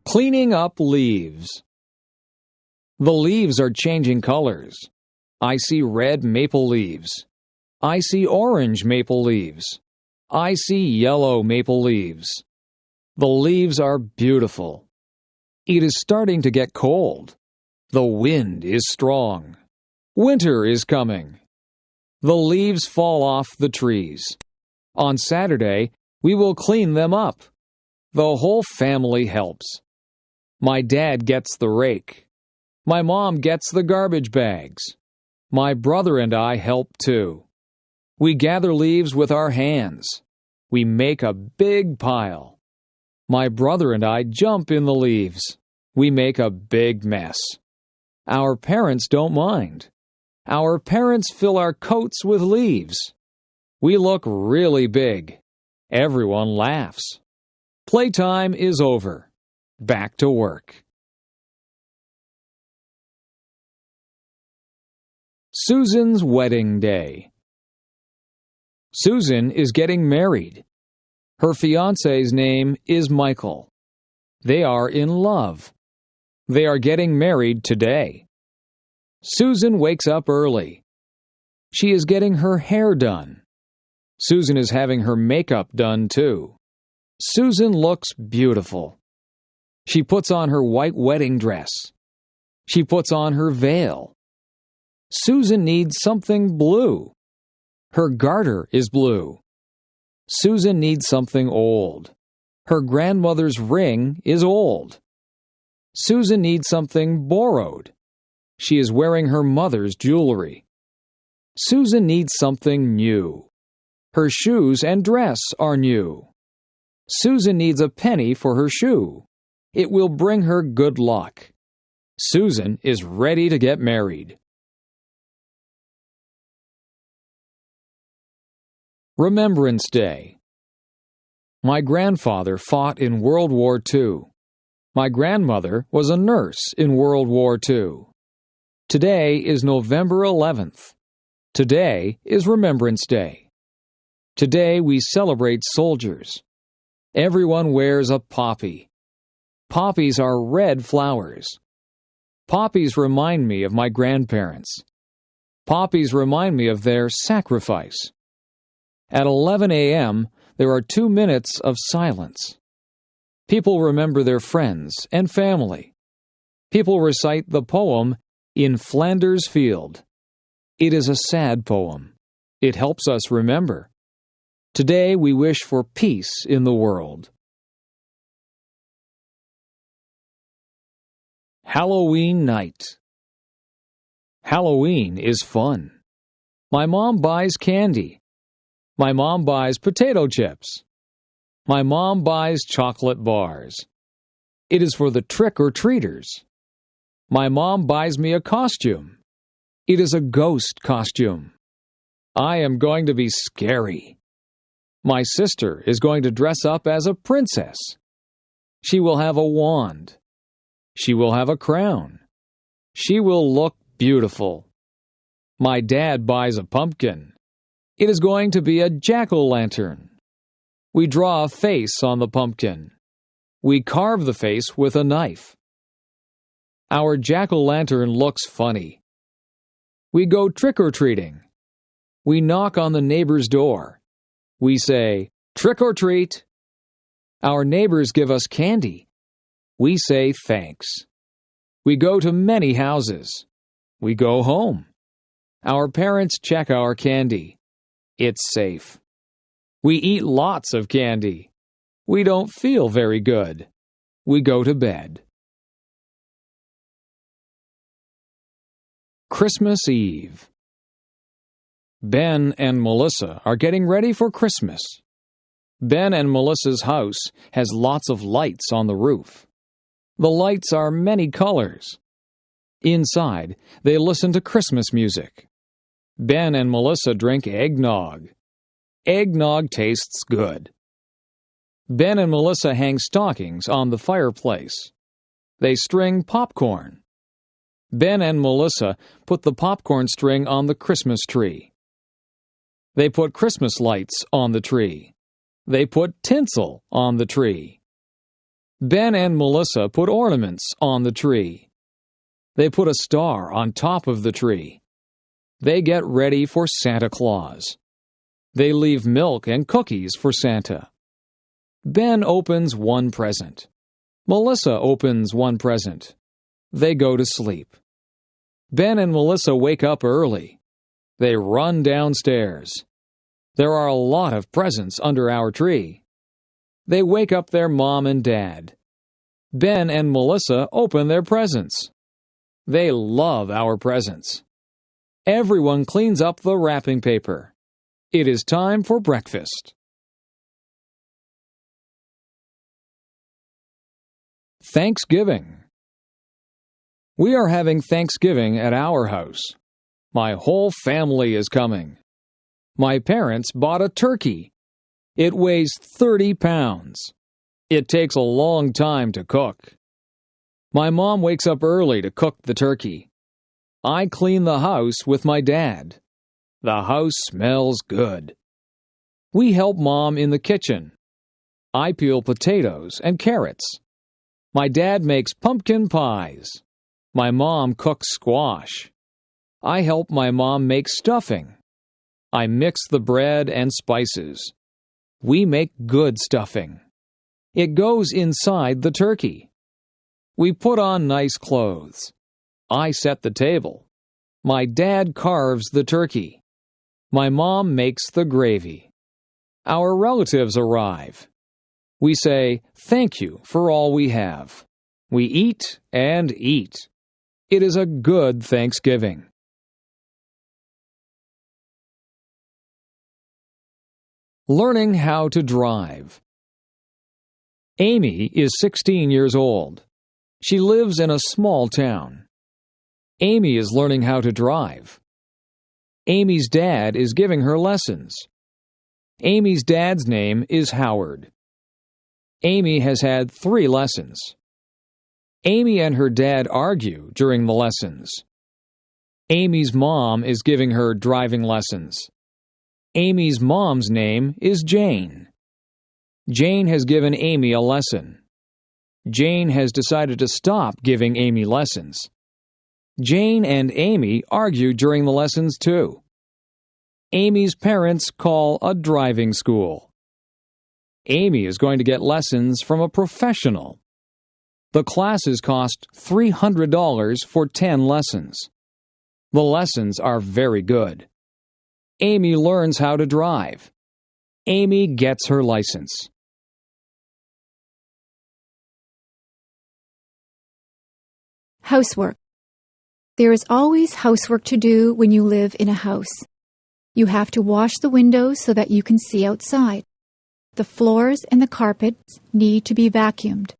Cleaning up leaves. The leaves are changing colors. I see red maple leaves. I see orange maple leaves. I see yellow maple leaves. The leaves are beautiful. It is starting to get cold. The wind is strong. Winter is coming. The leaves fall off the trees. On Saturday, we will clean them up. The whole family helps. My dad gets the rake. My mom gets the garbage bags. My brother and I help too. We gather leaves with our hands. We make a big pile. My brother and I jump in the leaves. We make a big mess. Our parents don't mind. Our parents fill our coats with leaves. We look really big. Everyone laughs. Playtime is over. Back to work. Susan's wedding day. Susan is getting married. Her fiancé's name is Michael. They are in love. They are getting married today. Susan wakes up early. She is getting her hair done. Susan is having her makeup done too. Susan looks beautiful. She puts on her white wedding dress. She puts on her veil. Susan needs something blue. Her garter is blue. Susan needs something old. Her grandmother's ring is old. Susan needs something borrowed. She is wearing her mother's jewelry. Susan needs something new. Her shoes and dress are new. Susan needs a penny for her shoe. It will bring her good luck. Susan is ready to get married. Remembrance Day. My grandfather fought in World War II. My grandmother was a nurse in World War II. Today is November 11th. Today is Remembrance Day. Today we celebrate soldiers. Everyone wears a poppy. Poppies are red flowers. Poppies remind me of my grandparents. Poppies remind me of their sacrifice. At 11 a.m., there are 2 minutes of silence. People remember their friends and family. People recite the poem In Flanders Field. It is a sad poem. It helps us remember. Today we wish for peace in the world. Halloween night. Halloween is fun. My mom buys candy. My mom buys potato chips. My mom buys chocolate bars. It is for the trick-or-treaters. My mom buys me a costume. It is a ghost costume. I am going to be scary. My sister is going to dress up as a princess. She will have a wand. She will have a crown. She will look beautiful. My dad buys a pumpkin. It is going to be a jack-o'-lantern. We draw a face on the pumpkin. We carve the face with a knife. Our jack-o'-lantern looks funny. We go trick-or-treating. We knock on the neighbor's door. We say, "Trick-or-treat." Our neighbors give us candy. We say thanks. We go to many houses. We go home. Our parents check our candy. It's safe. We eat lots of candy. We don't feel very good. We go to bed. Christmas Eve. Ben and Melissa are getting ready for Christmas. Ben and Melissa's house has lots of lights on the roof. The lights are many colors. Inside, they listen to Christmas music. Ben and Melissa drink eggnog. Eggnog tastes good. Ben and Melissa hang stockings on the fireplace. They string popcorn. Ben and Melissa put the popcorn string on the Christmas tree. They put Christmas lights on the tree. They put tinsel on the tree. Ben and Melissa put ornaments on the tree. They put a star on top of the tree. They get ready for Santa Claus. They leave milk and cookies for Santa. Ben opens one present. Melissa opens one present. They go to sleep. Ben and Melissa wake up early. They run downstairs. There are a lot of presents under our tree. They wake up their mom and dad. Ben and Melissa open their presents. They love our presents. Everyone cleans up the wrapping paper. It is time for breakfast. Thanksgiving. We are having Thanksgiving at our house. My whole family is coming. My parents bought a turkey. It weighs 30 pounds. It takes a long time to cook. My mom wakes up early to cook the turkey. I clean the house with my dad. The house smells good. We help Mom in the kitchen. I peel potatoes and carrots. My dad makes pumpkin pies. My mom cooks squash. I help my mom make stuffing. I mix the bread and spices. We make good stuffing. It goes inside the turkey. We put on nice clothes. I set the table. My dad carves the turkey. My mom makes the gravy. Our relatives arrive. We say, "Thank you for all we have." We eat and eat. It is a good Thanksgiving. Learning how to drive. Amy is 16 years old. She lives in a small town. Amy is learning how to drive. Amy's dad is giving her lessons. Amy's dad's name is Howard. Amy has had 3 lessons. Amy and her dad argue during the lessons. Amy's mom is giving her driving lessons. Amy's mom's name is Jane. Jane has given Amy a lesson. Jane has decided to stop giving Amy lessons. Jane and Amy argue during the lessons too. Amy's parents call a driving school. Amy is going to get lessons from a professional. The classes cost $300 for 10 lessons. The lessons are very good. Amy learns how to drive. Amy gets her license. Housework. There is always housework to do when you live in a house. You have to wash the windows so that you can see outside. The floors and the carpets need to be vacuumed.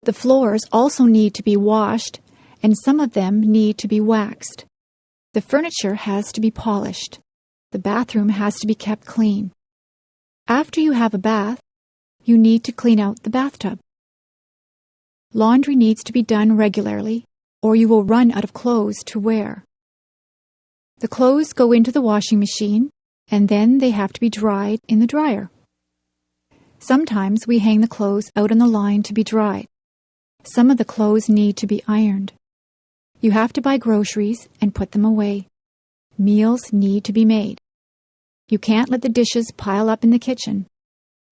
The floors also need to be washed, and some of them need to be waxed. The furniture has to be polished. The bathroom has to be kept clean. After you have a bath, you need to clean out the bathtub. Laundry needs to be done regularly, or you will run out of clothes to wear. The clothes go into the washing machine, and then they have to be dried in the dryer. Sometimes we hang the clothes out on the line to be dried. Some of the clothes need to be ironed. You have to buy groceries and put them away. Meals need to be made. You can't let the dishes pile up in the kitchen.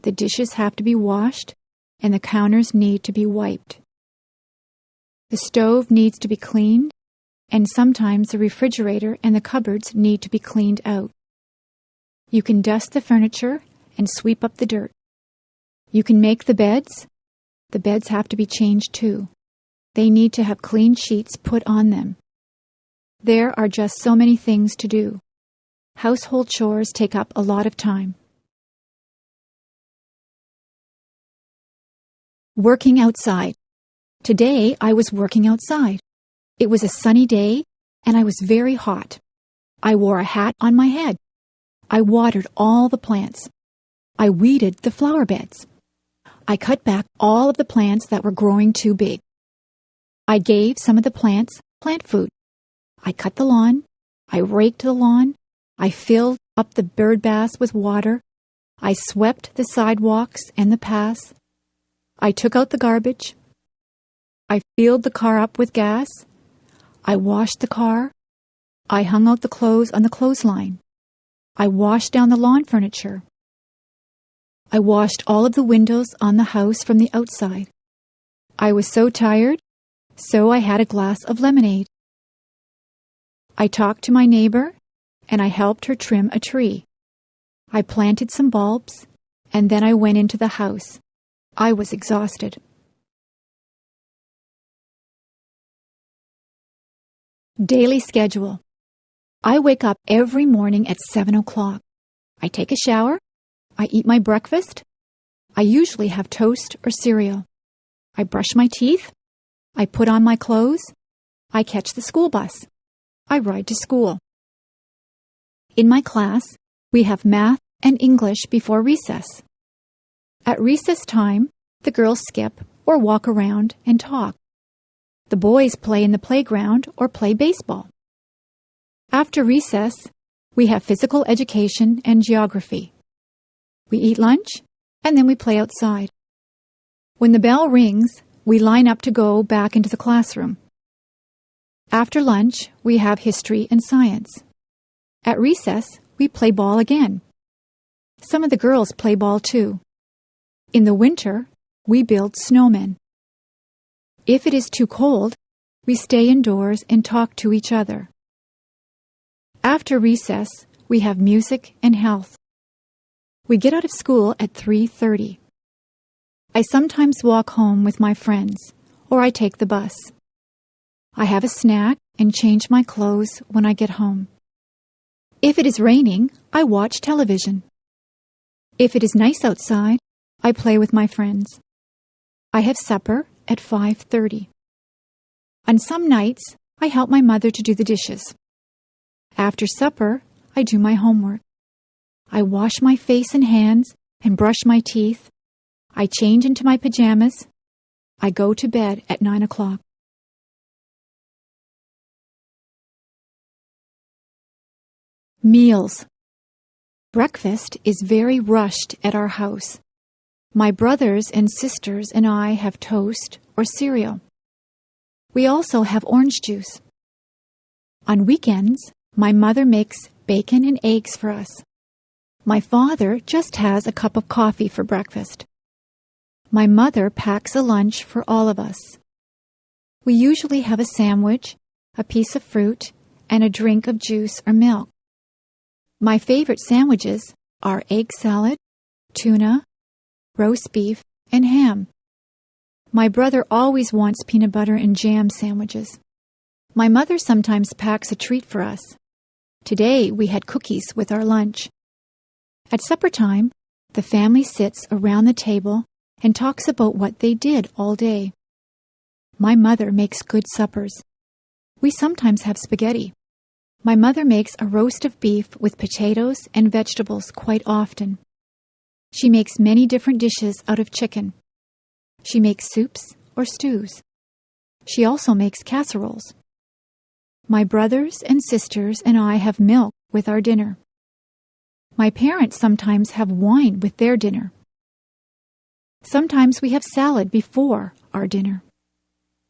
The dishes have to be washed, and the counters need to be wiped. The stove needs to be cleaned, and sometimes the refrigerator and the cupboards need to be cleaned out. You can dust the furniture and sweep up the dirt. You can make the beds. The beds have to be changed too. They need to have clean sheets put on them. There are just so many things to do. Household chores take up a lot of time. Working outside. Today I was working outside. It was a sunny day, and I was very hot. I wore a hat on my head. I watered all the plants. I weeded the flower beds. I cut back all of the plants that were growing too big. I gave some of the plants plant food. I cut the lawn. I raked the lawn. I filled up the bird baths with water. I swept the sidewalks and the paths. I took out the garbage. I filled the car up with gas. I washed the car. I hung out the clothes on the clothesline. I washed down the lawn furniture. I washed all of the windows on the house from the outside. I was so tired, so I had a glass of lemonade. I talked to my neighbor, and I helped her trim a tree. I planted some bulbs, and then I went into the house. I was exhausted. Daily schedule. I wake up every morning at 7 o'clock. I take a shower. I eat my breakfast. I usually have toast or cereal. I brush my teeth. I put on my clothes. I catch the school bus. I ride to school. In my class, we have math and English before recess. At recess time, the girls skip or walk around and talk. The boys play in the playground or play baseball. After recess, we have physical education and geography. We eat lunch, and then we play outside. When the bell rings, we line up to go back into the classroom. After lunch, we have history and science. At recess, we play ball again. Some of the girls play ball too. In the winter, we build snowmen. If it is too cold, we stay indoors and talk to each other. After recess, we have music and health. We get out of school at 3:30. I sometimes walk home with my friends, or I take the bus. I have a snack and change my clothes when I get home. If it is raining, I watch television. If it is nice outside, I play with my friends. I have supper at 5:30. On some nights, I help my mother to do the dishes. After supper, I do my homework. I wash my face and hands and brush my teeth. I change into my pajamas. I go to bed at 9 o'clock. Meals. Breakfast is very rushed at our house. My brothers and sisters and I have toast or cereal. We also have orange juice. On weekends, my mother makes bacon and eggs for us. My father just has a cup of coffee for breakfast. My mother packs a lunch for all of us. We usually have a sandwich, a piece of fruit, and a drink of juice or milk. My favorite sandwiches are egg salad, tuna, roast beef, and ham. My brother always wants peanut butter and jam sandwiches. My mother sometimes packs a treat for us. Today we had cookies with our lunch. At supper time, the family sits around the table and talks about what they did all day. My mother makes good suppers. We sometimes have spaghetti. My mother makes a roast of beef with potatoes and vegetables quite often. She makes many different dishes out of chicken. She makes soups or stews. She also makes casseroles. My brothers and sisters and I have milk with our dinner. My parents sometimes have wine with their dinner. Sometimes we have salad before our dinner.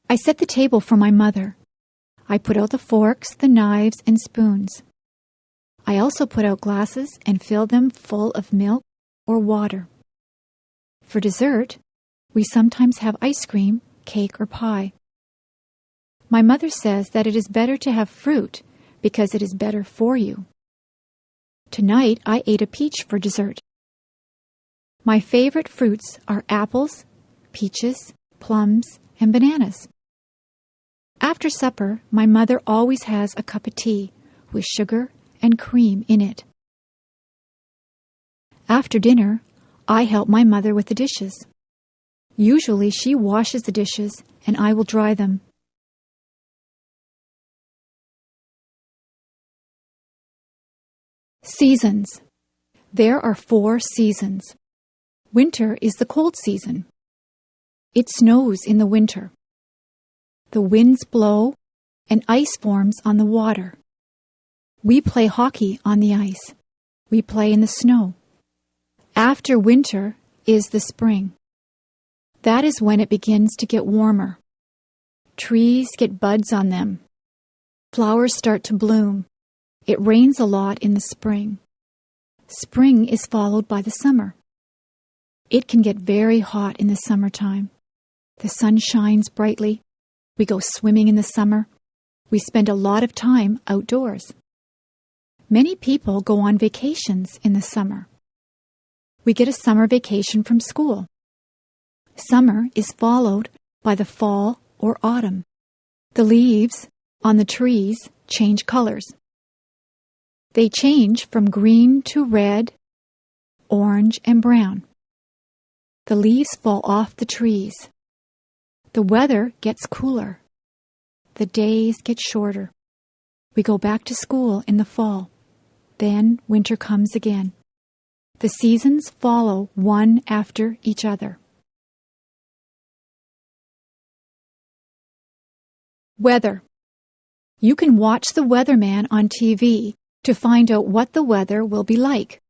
I set the table for my mother. I put out the forks, the knives, and spoons. I also put out glasses and fill them full of milk or water. For dessert, we sometimes have ice cream, cake, or pie. My mother says that it is better to have fruit because it is better for you. Tonight, I ate a peach for dessert. My favorite fruits are apples, peaches, plums, and bananas. After supper, my mother always has a cup of tea with sugar and cream in it. After dinner, I help my mother with the dishes. Usually she washes the dishes and I will dry them. Seasons. There are 4 seasons. Winter is the cold season. It snows in the winter. The winds blow and ice forms on the water. We play hockey on the ice. We play in the snow. After winter is the spring. That is when it begins to get warmer. Trees get buds on them. Flowers start to bloom. It rains a lot in the spring. Spring is followed by the summer. It can get very hot in the summertime. The sun shines brightly. We go swimming in the summer. We spend a lot of time outdoors. Many people go on vacations in the summer. We get a summer vacation from school. Summer is followed by the fall or autumn. The leaves on the trees change colors. They change from green to red, orange, and brown. The leaves fall off the trees. The weather gets cooler. The days get shorter. We go back to school in the fall. Then winter comes again. The seasons follow one after each other. Weather. You can watch the weatherman on TV to find out what the weather will be like.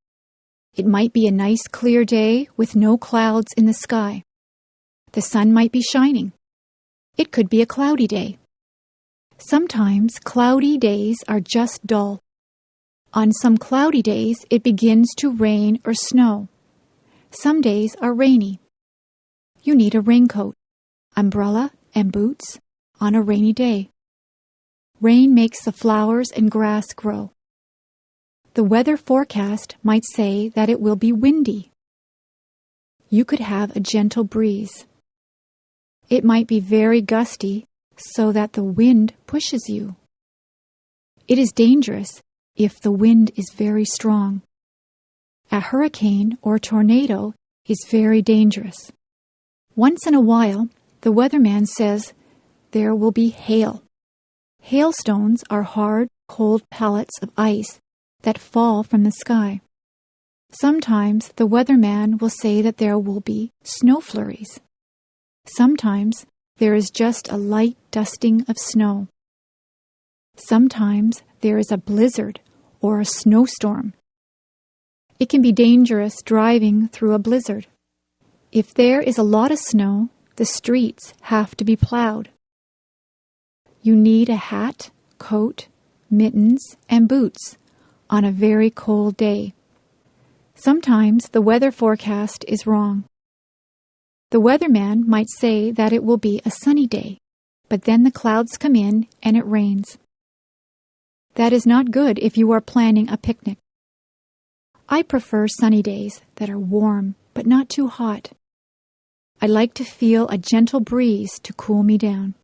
It might be a nice clear day with no clouds in the sky. The sun might be shining. It could be a cloudy day. Sometimes cloudy days are just dull. On some cloudy days, it begins to rain or snow. Some days are rainy. You need a raincoat, umbrella, and boots on a rainy day. Rain makes the flowers and grass grow. The weather forecast might say that it will be windy. You could have a gentle breeze. It might be very gusty so that the wind pushes you. It is dangerous if the wind is very strong. A hurricane or tornado is very dangerous. Once in a while, the weatherman says there will be hail. Hailstones are hard, cold pellets of ice that fall from the sky. Sometimes the weatherman will say that there will be snow flurries. Sometimes there is just a light dusting of snow. Sometimes there is a blizzard or a snowstorm. It can be dangerous driving through a blizzard. If there is a lot of snow, the streets have to be plowed. You need a hat, coat, mittens, and boots on a very cold day. Sometimes the weather forecast is wrong. The weatherman might say that it will be a sunny day, but then the clouds come in and it rains. That is not good if you are planning a picnic. I prefer sunny days that are warm but not too hot. I like to feel a gentle breeze to cool me down.